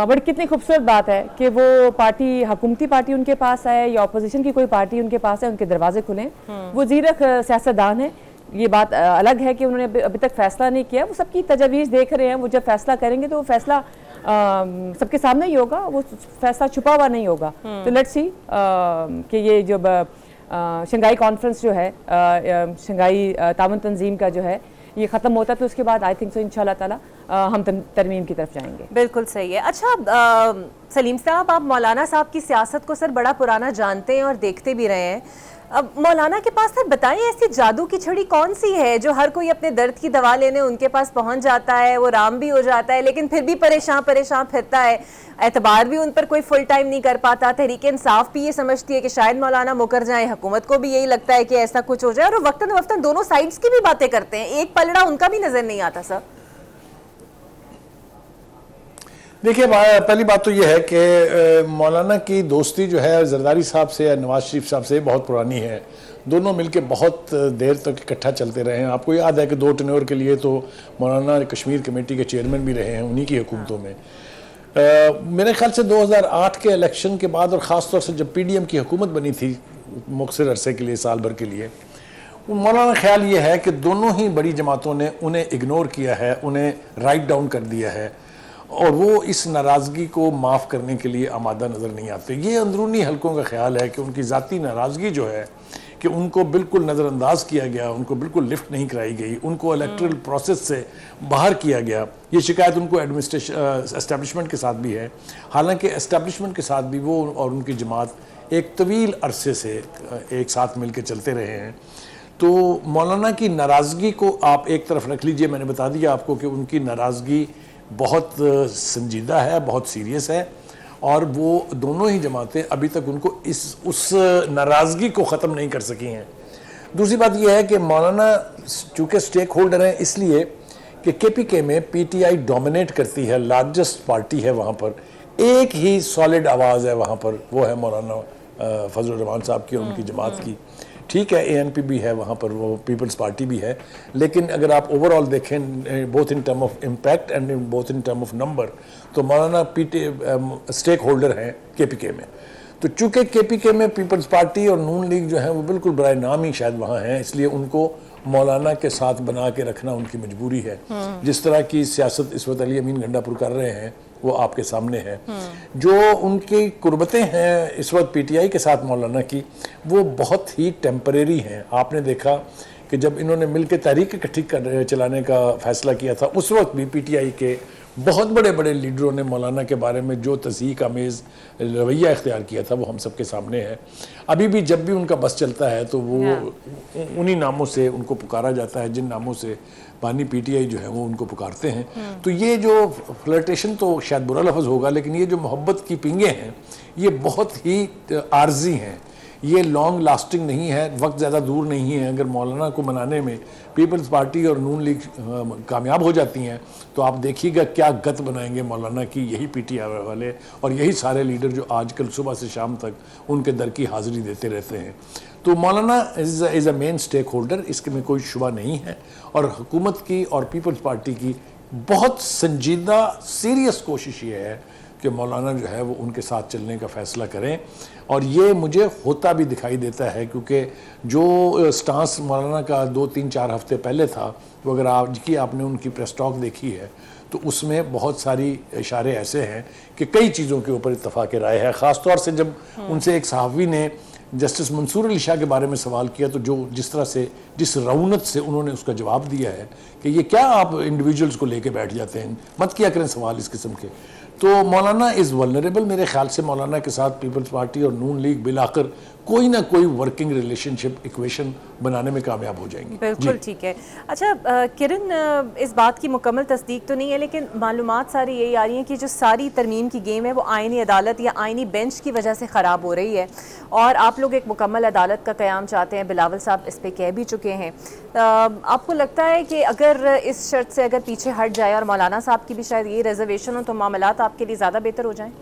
بڑی کتنی خوبصورت بات ہے کہ وہ پارٹی حکومتی پارٹی ان کے پاس آئے یا اپوزیشن کی کوئی پارٹی ان کے پاس ہے، ان کے دروازے کھلیں۔ وہ زیرک سیاستدان ہیں، یہ بات الگ ہے کہ انہوں نے ابھی تک فیصلہ نہیں کیا، وہ سب کی تجاویز دیکھ رہے ہیں۔ وہ جب فیصلہ کریں گے تو وہ فیصلہ سب کے سامنے ہی ہوگا، وہ فیصلہ چھپا ہوا نہیں ہوگا۔ تو لیٹس سی کہ یہ جو شنگھائی کانفرنس جو ہے، شنگھائی تعاون تنظیم کا جو ہے، یہ ختم ہوتا ہے تو اس کے بعد آئی تھنک سو انشاءاللہ تعالی ہم ترمیم کی طرف جائیں گے۔ بالکل صحیح ہے۔ اچھا سلیم صاحب، آپ مولانا صاحب کی سیاست کو سر بڑا پرانا جانتے ہیں اور دیکھتے بھی رہے ہیں۔ اب مولانا کے پاس سر بتائیں ایسی جادو کی چھڑی کون سی ہے جو ہر کوئی اپنے درد کی دوا لینے ان کے پاس پہنچ جاتا ہے، وہ رام بھی ہو جاتا ہے لیکن پھر بھی پریشان پھرتا ہے، اعتبار بھی ان پر کوئی فل ٹائم نہیں کر پاتا۔ تحریک انصاف بھی یہ سمجھتی ہے کہ شاید مولانا مکر جائیں، حکومت کو بھی یہی لگتا ہے کہ ایسا کچھ ہو جائے، اور وقتاً وقتاً دونوں سائیڈز کی بھی باتیں کرتے ہیں، ایک پلڑا ان کا بھی نظر نہیں آتا سر۔ دیکھیے، پہلی بات تو یہ ہے کہ مولانا کی دوستی جو ہے زرداری صاحب سے یا نواز شریف صاحب سے بہت پرانی ہے۔ دونوں مل کے بہت دیر تک اکٹھا چلتے رہے ہیں۔ آپ کو یاد ہے کہ 2 ٹینیور کے لیے تو مولانا کشمیر کمیٹی کے چیئرمین بھی رہے ہیں انہی کی حکومتوں میں۔ میرے خیال سے 2008 کے الیکشن کے بعد اور خاص طور سے جب پی ڈی ایم کی حکومت بنی تھی مختصر عرصے کے لیے، سال بھر کے لیے، مولانا خیال یہ ہے کہ دونوں ہی بڑی جماعتوں نے انہیں اگنور کیا ہے، انہیں رائٹ ڈاؤن کر دیا ہے اور وہ اس ناراضگی کو معاف کرنے کے لیے آمادہ نظر نہیں آتے۔ یہ اندرونی حلقوں کا خیال ہے کہ ان کی ذاتی ناراضگی جو ہے کہ ان کو بالکل نظر انداز کیا گیا, ان کو بالکل لفٹ نہیں کرائی گئی, ان کو الیکٹرل پروسیس سے باہر کیا گیا. یہ شکایت ان کو اسٹیبلشمنٹ کے ساتھ بھی ہے, حالانکہ اسٹیبلشمنٹ کے ساتھ بھی وہ اور ان کی جماعت ایک طویل عرصے سے ایک ساتھ مل کے چلتے رہے ہیں. تو مولانا کی ناراضگی کو آپ ایک طرف رکھ لیجئے, میں نے بتا دیا آپ کو کہ ان کی ناراضگی بہت سنجیدہ ہے, بہت سیریس ہے, اور وہ دونوں ہی جماعتیں ابھی تک ان کو اس ناراضگی کو ختم نہیں کر سکی ہیں. دوسری بات یہ ہے کہ مولانا چونکہ سٹیک ہولڈر ہیں اس لیے کہ کے پی کے میں پی ٹی آئی ڈومینیٹ کرتی ہے, لارجسٹ پارٹی ہے وہاں پر, ایک ہی سالڈ آواز ہے وہاں پر, وہ ہے مولانا فضل الرحمان صاحب کی اور ان کی جماعت کی. ٹھیک ہے اے این پی بھی ہے وہاں پر, وہ پیپلز پارٹی بھی ہے, لیکن اگر آپ اوور آل دیکھیں both in term of impact and both in term of number, تو مولانا سٹیک ہولڈر ہیں کے پی کے میں. تو چونکہ کے پی کے میں پیپلز پارٹی اور نون لیگ جو ہیں وہ بالکل برائے نام ہی شاید وہاں ہیں, اس لیے ان کو مولانا کے ساتھ بنا کے رکھنا ان کی مجبوری ہے. جس طرح کی سیاست اس وقت علی امین گنڈا پور کر رہے ہیں وہ آپ کے سامنے ہے. جو ان کی قربتیں ہیں اس وقت پی ٹی آئی کے ساتھ مولانا کی, وہ بہت ہی ٹیمپریری ہیں. آپ نے دیکھا کہ جب انہوں نے مل کے تحریک اکٹھی چلانے کا فیصلہ کیا تھا, اس وقت بھی پی ٹی آئی کے بہت بڑے بڑے لیڈروں نے مولانا کے بارے میں جو تضحیک آمیز رویہ اختیار کیا تھا وہ ہم سب کے سامنے ہے. ابھی بھی جب بھی ان کا بس چلتا ہے تو وہ انہی ناموں سے ان کو پکارا جاتا ہے جن ناموں سے بانی پی ٹی آئی جو ہے وہ ان کو پکارتے ہیں. تو یہ جو فلرٹیشن تو شاید برا لفظ ہوگا, لیکن یہ جو محبت کی پنگیں ہیں یہ بہت ہی عارضی ہیں, یہ لانگ لاسٹنگ نہیں ہے, وقت زیادہ دور نہیں ہے. اگر مولانا کو منانے میں پیپلز پارٹی اور نون لیگ کامیاب ہو جاتی ہیں تو آپ دیکھیے گا کیا گت بنائیں گے مولانا کی یہی پی ٹی آئی والے اور یہی سارے لیڈر جو آج کل صبح سے شام تک ان کے در کی حاضری دیتے رہتے ہیں. تو مولانا از اے مین سٹیک ہولڈر, اس میں کوئی شبہ نہیں ہے, اور حکومت کی اور پیپلز پارٹی کی بہت سنجیدہ سیریس کوشش یہ ہے کہ مولانا جو ہے وہ ان کے ساتھ چلنے کا فیصلہ کریں. اور یہ مجھے ہوتا بھی دکھائی دیتا ہے, کیونکہ جو سٹانس مولانا کا 2-3-4 ہفتے پہلے تھا, وہ اگر آپ نے ان کی پریس ٹاک دیکھی ہے تو اس میں بہت ساری اشارے ایسے ہیں کہ کئی چیزوں کے اوپر اتفاق رائے ہے. خاص طور سے جب ان سے ایک صحافی نے جسٹس منصور علی شاہ کے بارے میں سوال کیا, تو جس رونت سے انہوں نے اس کا جواب دیا ہے کہ یہ کیا آپ انڈیویجولز کو لے کے بیٹھ جاتے ہیں, مت کیا کریں سوال اس قسم کے. تو مولانا از ولنریبل. میرے خیال سے مولانا کے ساتھ پیپلز پارٹی اور نون لیگ بالآخر کوئی نہ کوئی ورکنگ ریلیشن شپ ایکویشن بنانے میں کامیاب ہو جائیں گے. بالکل ٹھیک ہے. اچھا کرن, اس بات کی مکمل تصدیق تو نہیں ہے, لیکن معلومات ساری یہی آ رہی ہیں کہ جو ساری ترمیم کی گیم ہے وہ آئینی عدالت یا آئینی بینچ کی وجہ سے خراب ہو رہی ہے, اور آپ لوگ ایک مکمل عدالت کا قیام چاہتے ہیں. بلاول صاحب اس پہ کہہ بھی چکے ہیں. آپ کو لگتا ہے کہ اگر اس شرط سے اگر پیچھے ہٹ جائے اور مولانا صاحب کی بھی شاید یہ ریزرویشن ہو تو معاملات آپ کے لیے زیادہ بہتر ہو جائیں؟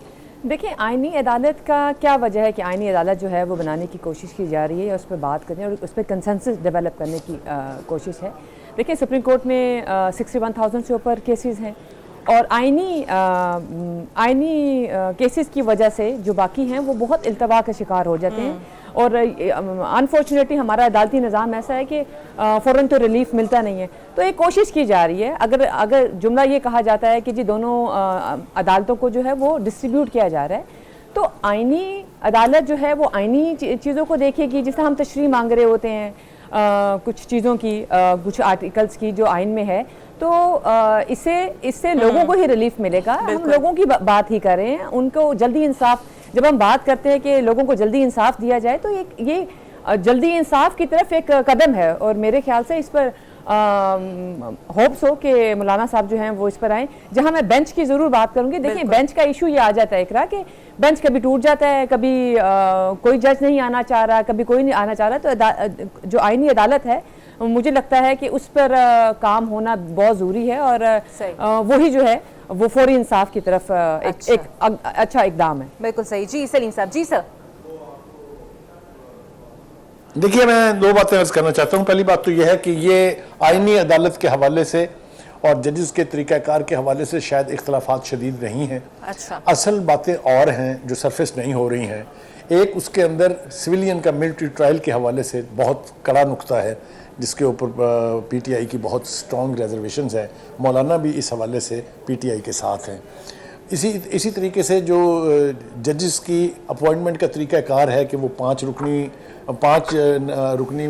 دیکھیں آئینی عدالت کا کیا وجہ ہے کہ آئینی عدالت جو ہے وہ بنانے کی کوشش کی جا رہی ہے, اس پہ بات کرنے اور اس پہ کنسنسس ڈیولپ کرنے کی کوشش ہے. دیکھیں سپریم کورٹ میں 61,000 سے اوپر کیسز ہیں, اور آئینی کیسز کی وجہ سے جو باقی ہیں وہ بہت التوا کا شکار ہو جاتے ہیں. اور انفارچونیٹلی ہمارا عدالتی نظام ایسا ہے کہ فوراً تو ریلیف ملتا نہیں ہے. تو ایک کوشش کی جا رہی ہے, اگر جملہ یہ کہا جاتا ہے کہ جی دونوں عدالتوں کو جو ہے وہ ڈسٹریبیوٹ کیا جا رہا ہے, تو آئینی عدالت جو ہے وہ آئینی چیزوں کو دیکھے گی. جس طرح ہم تشریح مانگ رہے ہوتے ہیں کچھ چیزوں کی, کچھ آرٹیکلز کی جو آئین میں ہے, تو اس سے لوگوں کو ہی ریلیف ملے گا. ہم لوگوں کی بات ہی کر رہے ہیں, ان کو جلدی انصاف, جب ہم بات کرتے ہیں کہ لوگوں کو جلدی انصاف دیا جائے تو یہ جلدی انصاف کی طرف ایک قدم ہے. اور میرے خیال سے اس پر ہوپس ہو کہ مولانا صاحب جو ہیں وہ اس پر آئیں. جہاں میں بینچ کی ضرور بات کروں گی, دیکھیں بینچ کا ایشو یہ آ جاتا ہے اقرا کہ بینچ کبھی ٹوٹ جاتا ہے, کبھی کوئی جج نہیں آنا چاہ رہا, کبھی کوئی نہیں آنا چاہ رہا. تو جو آئینی عدالت ہے مجھے لگتا ہے کہ اس پر کام ہونا بہت ضروری ہے, اور وہی جو ہے وہ فوری انصاف کی طرف ایک اچھا اقدام ہے. بالکل صحیح. جی سلیم صاحب. جی سر. دیکھیے میں 2 باتیں عرض کرنا چاہتا ہوں. پہلی بات تو یہ ہے کہ یہ آئینی عدالت کے حوالے سے اور ججز کے طریقہ کار کے حوالے سے شاید اختلافات شدید نہیں ہیں. اچھا. اصل باتیں اور ہیں جو سرفیس نہیں ہو رہی ہیں. ایک اس کے اندر سویلین کا ملٹری ٹرائل کے حوالے سے بہت کڑا نقطہ ہے جس کے اوپر پی ٹی آئی کی بہت سٹرونگ ریزرویشنز ہیں. مولانا بھی اس حوالے سے پی ٹی آئی کے ساتھ ہیں. اسی طریقے سے جو ججز کی اپوائنٹمنٹ کا طریقہ کار ہے کہ وہ 5 رکنی 5 رکنی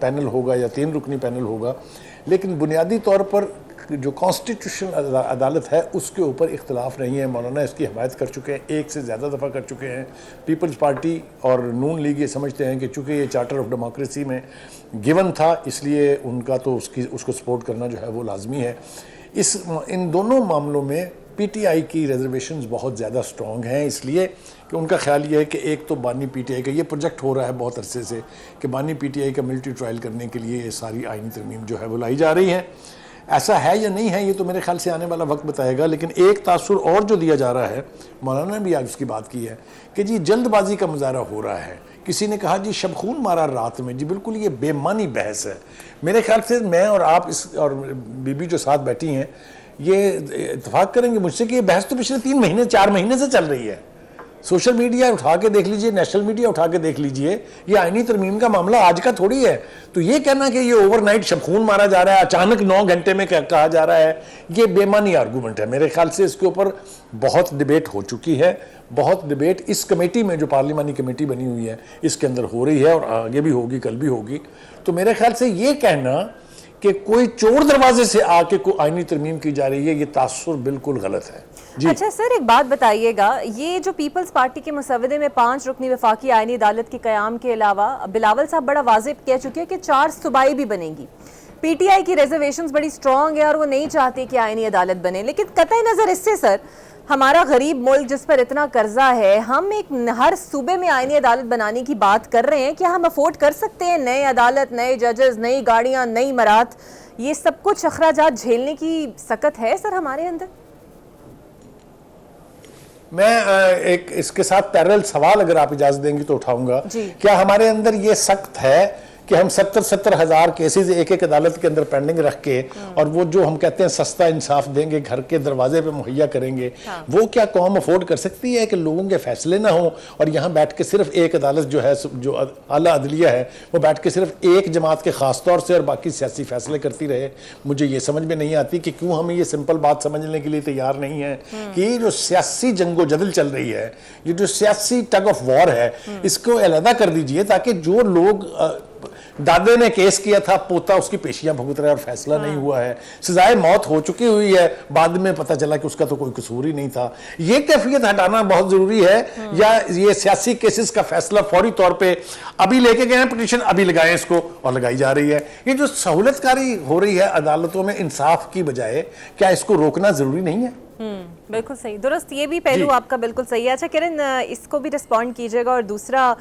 پینل ہوگا یا 3 رکنی پینل ہوگا، لیکن بنیادی طور پر جو کانسٹیٹیوشنل عدالت ہے اس کے اوپر اختلاف نہیں ہے. مولانا اس کی حمایت کر چکے ہیں، ایک سے زیادہ دفعہ کر چکے ہیں. پیپلز پارٹی اور نون لیگ یہ سمجھتے ہیں کہ چونکہ یہ چارٹر آف ڈیموکریسی میں گیون تھا، اس لیے ان کا تو اس کو سپورٹ کرنا جو ہے وہ لازمی ہے. ان دونوں معاملوں میں پی ٹی آئی کی ریزرویشنز بہت زیادہ سٹرونگ ہیں، اس لیے کہ ان کا خیال یہ ہے کہ ایک تو بانی پی ٹی آئی کا یہ پروجیکٹ ہو رہا ہے بہت عرصے سے کہ بانی پی ٹی آئی کا ملٹری ٹرائل کرنے کے لیے یہ ساری آئینی ترمیم جو ہے وہ لائی جا رہی ہے. ایسا ہے یا نہیں ہے یہ تو میرے خیال سے آنے والا وقت بتائے گا، لیکن ایک تاثر اور جو دیا جا رہا ہے، مولانا نے بھی آج اس کی بات کی ہے کہ جی جلد بازی کا مظاہرہ ہو رہا ہے. کسی نے کہا جی شب خون مارا رات میں، جی بالکل یہ بے معنی بحث ہے. میرے خیال سے میں اور آپ اور بی بی جو ساتھ بیٹھی ہیں یہ اتفاق کریں گے مجھ سے کہ یہ بحث تو پچھلے 3 مہینے 4 مہینے سے چل رہی ہے. سوشل میڈیا اٹھا کے دیکھ لیجئے، نیشنل میڈیا اٹھا کے دیکھ لیجئے، یہ آئینی ترمیم کا معاملہ آج کا تھوڑی ہے. تو یہ کہنا کہ یہ اوور نائٹ شب خون مارا جا رہا ہے، اچانک 9 گھنٹے میں کہا جا رہا ہے، یہ بے معنی آرگومنٹ ہے. میرے خیال سے اس کے اوپر بہت ڈیبیٹ ہو چکی ہے، بہت ڈیبیٹ اس کمیٹی میں جو پارلیمانی کمیٹی بنی ہوئی ہے اس کے اندر ہو رہی ہے اور آگے بھی ہوگی، کل بھی ہوگی. تو میرے خیال سے یہ کہنا کہ کوئی چور دروازے سے آ کے کوئی آئینی ترمیم کی جا رہی ہے، یہ تاثر بالکل غلط ہے. جی اچھا سر، ایک بات بتائیے گا، یہ جو پیپلز پارٹی کے مسودے میں 5 رکنی وفاقی آئینی عدالت کے قیام کے علاوہ بلاول صاحب بڑا واضح کہہ چکے ہیں کہ 4 صوبائی بھی بنے گی. پی ٹی آئی کی ریزرویشنز بڑی سٹرونگ ہے اور وہ نہیں چاہتی کہ آئینی عدالت بنے، لیکن قطع نظر اس سے سر ہمارا غریب ملک جس پر اتنا قرضہ ہے، ہم ایک ہر صوبے میں آئینی عدالت بنانے کی بات کر رہے ہیں. کیا ہم افورڈ کر سکتے ہیں نئے عدالت، نئے ججز، نئی گاڑیاں، نئی مرات، یہ سب کچھ اخراجات جھیلنے کی سکت ہے سر ہمارے اندر؟ میں ایک اس کے ساتھ پیرل سوال اگر آپ اجازت دیں گی تو اٹھاؤں گا. کیا ہمارے اندر یہ سخت ہے کہ ہم 70 ہزار کیسز ایک عدالت کے اندر پینڈنگ رکھ کے اور وہ جو ہم کہتے ہیں سستا انصاف دیں گے گھر کے دروازے پہ مہیا کریں گے، وہ کیا قوم افورڈ کر سکتی ہے کہ لوگوں کے فیصلے نہ ہوں اور یہاں بیٹھ کے صرف ایک عدالت جو ہے جو اعلیٰ عدلیہ ہے وہ بیٹھ کے صرف ایک جماعت کے خاص طور سے اور باقی سیاسی فیصلے کرتی رہے؟ مجھے یہ سمجھ میں نہیں آتی کہ کیوں ہمیں یہ سمپل بات سمجھنے کے لیے تیار نہیں ہے کہ یہ جو سیاسی جنگ و جدل چل رہی ہے، یہ جو سیاسی ٹگ آف وار ہے، اس کو علیحدہ کر دیجئے تاکہ جو لوگ دادے نے کیس کیا تھا، پوتا اس کی پیشیاں بھگت رہا ہے اور فیصلہ نہیں ہوا ہے، سزائے موت ہو چکی ہوئی ہے، بعد میں پتہ چلا کہ اس کا تو کوئی قصور ہی نہیں تھا. یہ کیفیت ہٹانا بہت ضروری ہے. یا یہ سیاسی کیسز کا فیصلہ فوری طور پہ ابھی لے کے گئے ہیں پٹیشن، ابھی لگائیں اس کو، اور لگائی جا رہی ہے. یہ جو سہولت کاری ہو رہی ہے عدالتوں میں انصاف کی بجائے، کیا اس کو روکنا ضروری نہیں ہے؟ بالکل صحیح، درست، یہ بھی پہلو آپ کا بالکل صحیح ہے. اچھا کرن، اس کو بھی رسپونڈ کیجئے گا. اور دوسرا،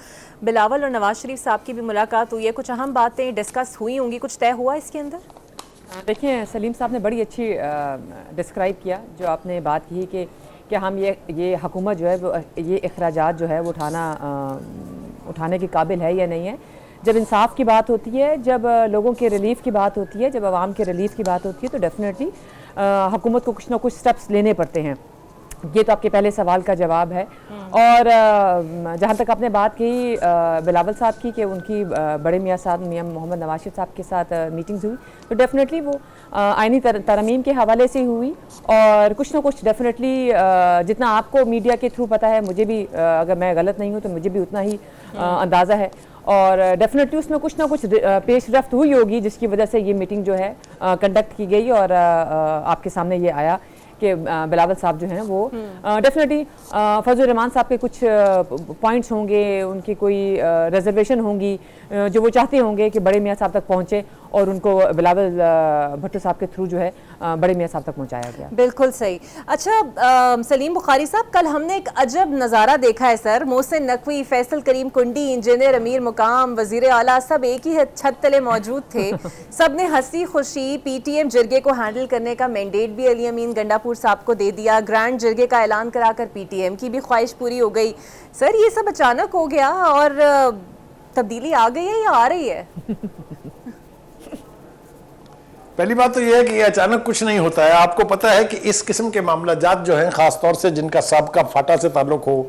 بلاول اور نواز شریف صاحب کی بھی ملاقات ہوئی ہے، کچھ اہم باتیں ڈسکس ہوئی ہوں گی، کچھ طے ہوا اس کے اندر؟ دیکھیں سلیم صاحب نے بڑی اچھی ڈسکرائب کیا جو آپ نے بات کی کہ ہم یہ حکومت جو ہے وہ یہ اخراجات جو ہے وہ اٹھانے کے قابل ہے یا نہیں ہے. جب انصاف کی بات ہوتی ہے، جب لوگوں کے ریلیف کی بات ہوتی ہے، جب عوام کے ریلیف کی بات ہوتی ہے، تو ڈیفینیٹلی حکومت کو کچھ نہ کچھ سٹیپس لینے پڑتے ہیں. یہ تو آپ کے پہلے سوال کا جواب ہے. اور جہاں تک آپ نے بات کی بلاول صاحب کی کہ ان کی بڑے میاں صاحب میاں محمد نواز شریف صاحب کے ساتھ میٹنگز ہوئی، تو ڈیفینیٹلی وہ آئینی ترمیم کے حوالے سے ہوئی. اور کچھ نہ کچھ ڈیفینیٹلی جتنا آپ کو میڈیا کے تھرو پتہ ہے، مجھے بھی اگر میں غلط نہیں ہوں تو مجھے بھی اتنا ہی اندازہ ہے. اور ڈیفینیٹلی اس میں کچھ نہ کچھ پیش رفت ہوئی ہوگی جس کی وجہ سے یہ میٹنگ جو ہے کنڈکٹ کی گئی اور آپ کے سامنے یہ آیا کہ بلاول صاحب جو ہیں وہ ڈیفینیٹلی فضل الرحمان صاحب کے کچھ پوائنٹس ہوں گے، ان کی کوئی ریزرویشن ہوں گی جو وہ چاہتے ہوں گے کہ بڑے میاں صاحب تک پہنچے، اور ان کو بلاول بھٹو صاحب کے تھرو جو ہے بڑے میاں صاحب تک پہنچایا گیا. بالکل صحیح. اچھا سلیم بخاری صاحب، کل ہم نے ایک عجب نظارہ دیکھا ہے سر. محسن نقوی، فیصل کریم کنڈی، انجینئر امیر مقام، وزیر اعلیٰ، سب ایک ہی چھت تلے موجود تھے. سب نے ہنسی خوشی پی ٹی ایم جرگے کو ہینڈل کرنے کا مینڈیٹ بھی علی امین گنڈا پور صاحب کو دے دیا. گرینڈ جرگے کا اعلان کرا کر پی ٹی ایم کی بھی خواہش پوری ہو گئی. سر یہ سب اچانک ہو گیا اور تبدیلی آ گئی ہے یا آ رہی ہے؟ پہلی بات تو یہ ہے کہ یہ اچانک کچھ نہیں ہوتا ہے. آپ کو پتہ ہے کہ اس قسم کے معاملہ جات جو ہیں، خاص طور سے جن کا سابقہ فاٹا سے تعلق ہو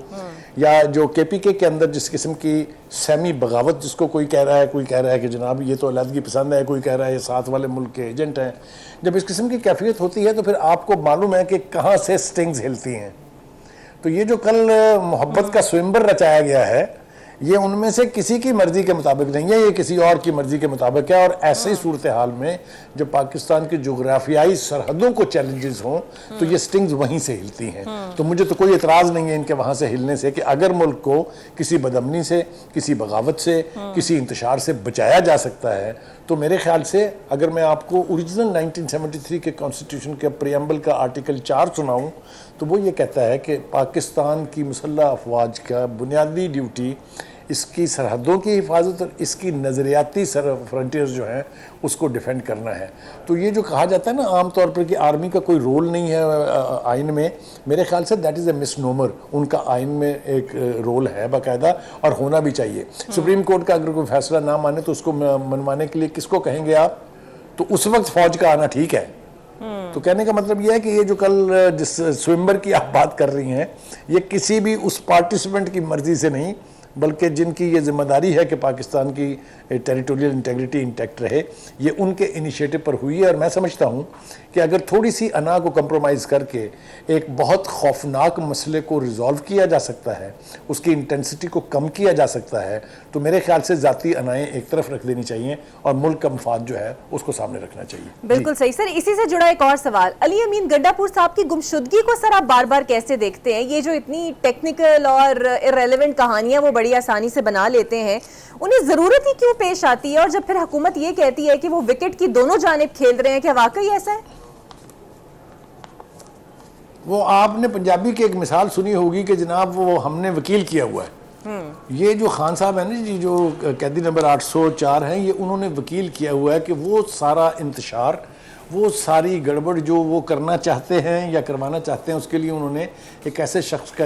یا جو کے پی کے اندر جس قسم کی سیمی بغاوت جس کو کوئی کہہ رہا ہے، کوئی کہہ رہا ہے کہ جناب یہ تو علیحدگی پسند ہے، کوئی کہہ رہا ہے یہ ساتھ والے ملک کے ایجنٹ ہیں. جب اس قسم کی کیفیت ہوتی ہے تو پھر آپ کو معلوم ہے کہ کہاں سے سٹنگز ہلتی ہیں. تو یہ جو کل محبت کا سوئمبر رچایا گیا ہے، یہ ان میں سے کسی کی مرضی کے مطابق نہیں ہے, یہ کسی اور کی مرضی کے مطابق ہے. اور ایسی صورتحال میں جب پاکستان کی جغرافیائی سرحدوں کو چیلنجز ہوں تو یہ سٹنگز وہیں سے ہلتی ہیں. تو مجھے تو کوئی اعتراض نہیں ہے ان کے وہاں سے ہلنے سے, کہ اگر ملک کو کسی بدامنی سے, کسی بغاوت سے, کسی انتشار سے بچایا جا سکتا ہے تو میرے خیال سے, اگر میں آپ کو اوریجنل 1973 کے کانسٹیٹیوشن کے پریمبل کا آرٹیکل 4 سناؤں تو وہ یہ کہتا ہے کہ پاکستان کی مسلح افواج کا بنیادی ڈیوٹی اس کی سرحدوں کی حفاظت اور اس کی نظریاتی فرنٹیئرز جو ہیں اس کو ڈیفینڈ کرنا ہے. تو یہ جو کہا جاتا ہے نا عام طور پر کہ آرمی کا کوئی رول نہیں ہے آئین میں, میرے خیال سے دیٹ از اے مس نومر. ان کا آئین میں ایک رول ہے باقاعدہ اور ہونا بھی چاہیے. سپریم کورٹ کا اگر کوئی فیصلہ نہ مانے تو اس کو منوانے کے لیے کس کو کہیں گے آپ؟ تو اس وقت فوج کا آنا ٹھیک ہے. تو کہنے کا مطلب یہ ہے کہ یہ جو کل جس سوئمبر کی آپ بات کر رہی ہیں یہ کسی بھی اس پارٹیسپینٹ کی مرضی سے نہیں, بلکہ جن کی یہ ذمہ داری ہے کہ پاکستان کی ٹیریٹوریل انٹیگریٹی انٹیکٹ رہے, یہ ان کے انیشیٹو پر ہوئی ہے. اور میں سمجھتا ہوں کہ اگر تھوڑی سی انا کو کمپرومائز کر کے ایک بہت خوفناک مسئلے کو ریزالو کیا جا سکتا ہے, اس کی انٹینسٹی کو کم کیا جا سکتا ہے, تو میرے خیال سے ذاتی انائیں ایک طرف رکھ دینی چاہیے اور ملک کا مفاد جو ہے اس کو سامنے رکھنا چاہیے. بالکل صحیح سر. اسی سے جڑا ایک اور سوال, علی امین گنڈاپور صاحب کی گمشدگی کو سر آپ بار بار کیسے دیکھتے ہیں؟ یہ جو اتنی ٹیکنیکل اور ارریلیونٹ کہانیاں وہ بڑی آسانی سے بنا لیتے ہیں, انہیں ضرورت ہی کیوں پیش آتی ہے؟ اور جب پھر حکومت یہ کہتی ہے کہ وہ وکٹ کی دونوں جانب کھیل رہے ہیں, کیا واقعی ایسا ہے؟ وہ آپ نے پنجابی کی ایک مثال سنی ہوگی کہ جناب وہ ہم نے وکیل کیا ہوا ہے. یہ جو خان صاحب ہیں نا جی, جو قیدی نمبر 804 ہیں, یہ انہوں نے وکیل کیا ہوا ہے کہ وہ سارا انتشار, وہ ساری گڑبڑ جو وہ کرنا چاہتے ہیں یا کروانا چاہتے ہیں, اس کے لیے انہوں نے ایک ایسے شخص کا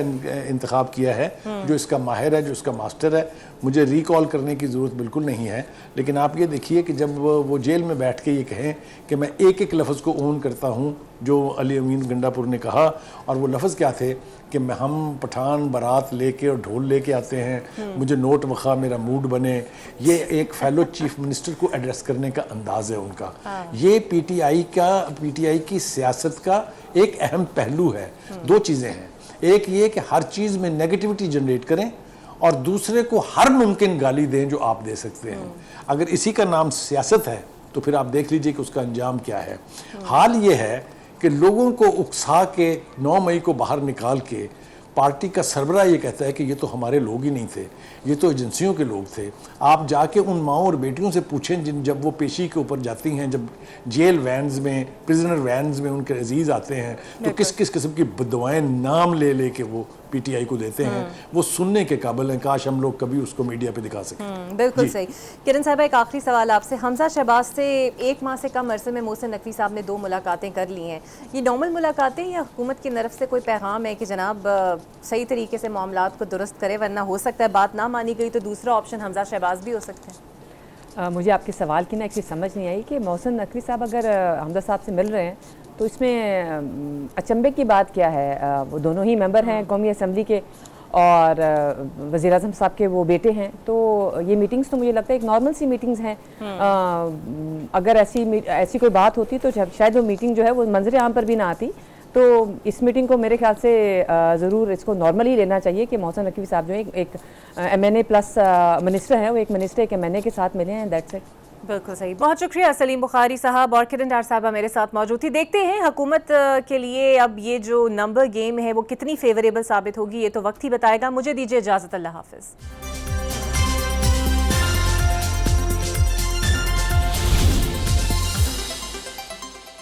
انتخاب کیا ہے جو اس کا ماہر ہے, جو اس کا ماسٹر ہے. مجھے ریکال کرنے کی ضرورت بالکل نہیں ہے, لیکن آپ یہ دیکھیے کہ جب وہ جیل میں بیٹھ کے یہ کہیں کہ میں ایک ایک لفظ کو اون کرتا ہوں جو علی امین گنڈاپور نے کہا, اور وہ لفظ کیا تھے کہ ہم پٹھان بارات لے کے اور ڈھول لے کے آتے ہیں, مجھے نوٹ وخا میرا موڈ بنے. یہ ایک فیلو چیف منسٹر کو ایڈریس کرنے کا انداز ہے ان کا. یہ پی ٹی آئی کی سیاست کا ایک اہم پہلو ہے. دو چیزیں ہیں, ایک یہ کہ ہر چیز میں نیگیٹیوٹی جنریٹ کریں اور دوسرے کو ہر ممکن گالی دیں جو آپ دے سکتے ہیں. اگر اسی کا نام سیاست ہے تو پھر آپ دیکھ لیجئے کہ اس کا انجام کیا ہے. حال یہ ہے کہ لوگوں کو اکسا کے 9 مئی کو باہر نکال کے پارٹی کا سربراہ یہ کہتا ہے کہ یہ تو ہمارے لوگ ہی نہیں تھے, یہ تو ایجنسیوں کے لوگ تھے. آپ جا کے ان ماؤں اور بیٹیوں سے پوچھیں جب وہ پیشی کے اوپر جاتی ہیں, جب جیل وینز میں, پریزنر وینز میں ان کے عزیز آتے ہیں, تو کس کس قسم کی بددعائیں نام لے لے کے وہ پی ٹی آئی کو دیتے ہیں. وہ سننے کے قابل ہیں, کاش ہم لوگ کبھی اس کو میڈیا پہ دکھا سکیں. بالکل صحیح. کرن صاحبہ, ایک آخری سوال آپ سے. حمزہ شہباز سے 1 ماہ سے کم عرصے میں محسن نقوی صاحب نے 2 ملاقاتیں کر لی ہیں. یہ نارمل ملاقاتیں یا حکومت کی طرف سے کوئی پیغام ہے کہ جناب صحیح طریقے سے معاملات کو درست کرے, ورنہ ہو سکتا ہے بات نہ مانی گئی تو دوسرا آپشن حمزہ شہباز بھی ہو سکتے ہیں؟ مجھے آپ کے سوال کی نا ایک چیز سمجھ نہیں آئی کہ محسن نقوی صاحب اگر حمزہ صاحب سے مل رہے ہیں تو اس میں اچنبے کی بات کیا ہے؟ وہ دونوں ہی ممبر ہیں قومی اسمبلی کے اور وزیر اعظم صاحب کے وہ بیٹے ہیں, تو یہ میٹنگز تو مجھے لگتا ہے ایک نارمل سی میٹنگز ہیں. اگر ایسی کوئی بات ہوتی تو شاید وہ میٹنگ جو ہے وہ منظر عام پر بھی نہ آتی. تو اس میٹنگ کو میرے خیال سے ضرور اس کو نارمل ہی لینا چاہیے کہ محسن نقوی صاحب جو ہے ایک ایم این اے پلس منسٹر ہیں, وہ ایک منسٹر ایک ایم این اے کے ساتھ ملے ہیں. That's it. بالکل صحیح. بہت شکریہ سلیم بخاری صاحب اور کرن ڈار صاحبہ میرے ساتھ موجود تھی. دیکھتے ہیں حکومت کے لیے اب یہ جو نمبر گیم ہے وہ کتنی فیوریبل ثابت ہوگی, یہ تو وقت ہی بتائے گا. مجھے دیجیے اجازت, اللہ حافظ.